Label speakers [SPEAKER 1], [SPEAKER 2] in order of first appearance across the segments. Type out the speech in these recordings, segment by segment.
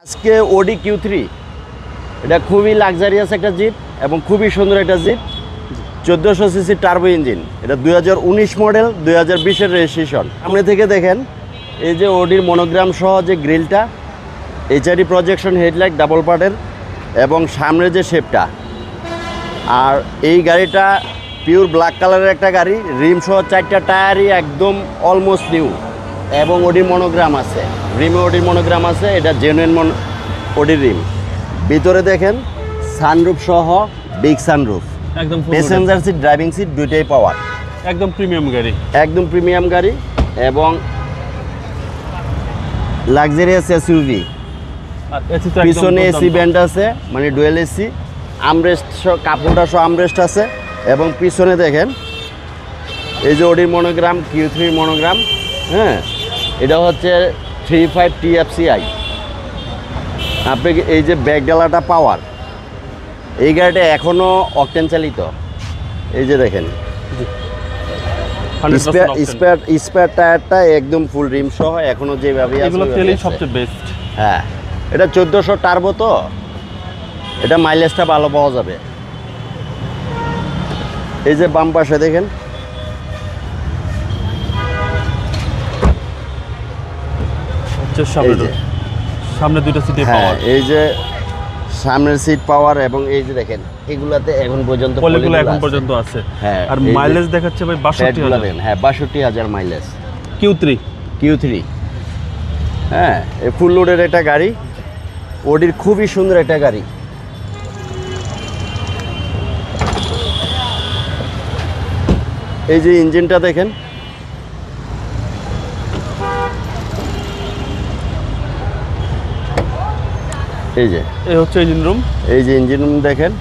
[SPEAKER 1] আজকে ওডি কিউ3 এটা খুবই লাক্সারিয়াস একটা জিপ এবং খুবই সুন্দর একটা জিপ 1400 সিসি টার্বো ইঞ্জিন। এটা 2019 মডেল, 2020-এর রেজিস্ট্রেশন। সামনে থেকে দেখেন এই যে ওডির মনোগ্রাম সহ যে গ্রিলটা, এইচআরডি প্রজেকশন হেডলাইট ডাবল পার্টের এবং সামনের যে শেপটা। আর এই গাড়িটা পিওর ব্ল্যাক কালারের একটা গাড়ি, রিম সহ 4টা টায়ারই একদম অলমোস্ট নিউ এবং ওডির মনোগ্রাম আছে, রিমে ওডির মনোগ্রাম আছে। এটা জেনুইন ওডির রিম। ভিতরে দেখেন সানরুফ সহ বিগ সানরুফ,
[SPEAKER 2] একদম
[SPEAKER 1] প্যাসেঞ্জার সিট, ড্রাইভিং সিট দুইটাই পাওয়ার,
[SPEAKER 2] একদম প্রিমিয়াম গাড়ি,
[SPEAKER 1] একদম প্রিমিয়াম গাড়ি এবং লাক্সারিয়াস এসইউভি। পিছনে এসি ব্যান্ড আছে, মানে ডুয়েল এসি, আমরেস্ট কাপড়টা সহ আমরেস্ট আছে এবং পিছনে দেখেন এই যে ওডির মনোগ্রাম, কিউ3 মনোগ্রাম। হ্যাঁ, এটা হচ্ছে 35 TFCI। আপনি এই যে ব্যাক ডালাটা পাওয়ার, এই গাড়িটা এখনও অকটেন চালিত। এই যে দেখেন স্পেয়ার টায়ারটা একদম ফুল রিম সহ এখনো যেভাবে আছে
[SPEAKER 2] এগুলো তেলই সবচেয়ে বেস্ট।
[SPEAKER 1] হ্যাঁ, এটা 1400 টার্বো, তো এটা মাইলেজটা ভালো পাওয়া যাবে। এই যে বাম পাশে দেখেন
[SPEAKER 2] সামনে দুটো সিটে পাওয়ার,
[SPEAKER 1] এই যে সামনের সিট পাওয়ার এবং এই যে দেখেন এগুলাতে এখন পর্যন্ত
[SPEAKER 2] পলিগুলো এখন পর্যন্ত আছে।
[SPEAKER 1] হ্যাঁ,
[SPEAKER 2] আর মাইলেজ দেখাচ্ছে ভাই 62,000।
[SPEAKER 1] হ্যাঁ, 62,000 মাইলেজ
[SPEAKER 2] কিউ3।
[SPEAKER 1] হ্যাঁ, এই ফুল লোডের একটা গাড়ি, ওডির খুবই সুন্দর একটা গাড়ি। এই যে ইঞ্জিনটা দেখেন, এই যে
[SPEAKER 2] এই হচ্ছে ইঞ্জিন রুম।
[SPEAKER 1] এই যে ইঞ্জিন রুম দেখেন,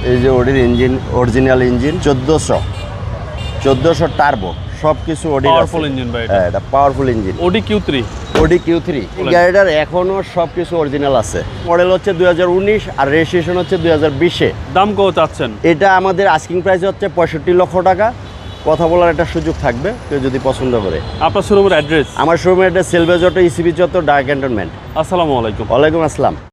[SPEAKER 1] এই যে ওডির ইঞ্জিন, অরিজিনাল ইঞ্জিন, 1400 টার্বো, সব কিছু ওডি
[SPEAKER 2] পাওয়ারফুল ইঞ্জিন ভাই।
[SPEAKER 1] হ্যাঁ, এটা পাওয়ারফুল ইঞ্জিন,
[SPEAKER 2] ওডি কিউ3।
[SPEAKER 1] এই গাড়িটার এখনো সব কিছু অরিজিনাল আছে। মডেল হচ্ছে 2019 আর রেজিস্ট্রেশন হচ্ছে 2020-এ।
[SPEAKER 2] দাম কত চাচ্ছেন?
[SPEAKER 1] এটা আমাদের আস্কিং প্রাইস হচ্ছে 65 লক্ষ টাকা। কথা বলার একটা সুযোগ থাকবে কেউ যদি পছন্দ করে।
[SPEAKER 2] আপনার শোরুমের অ্যাড্রেস?
[SPEAKER 1] আমার শোরুমের অ্যাড্রেস সেলভেজ অটো, ইসিবি চত্বর, ঢাকা ক্যান্টনমেন্ট।
[SPEAKER 2] আসসালামু আলাইকুম।
[SPEAKER 1] ওয়ালাইকুম আসসালাম।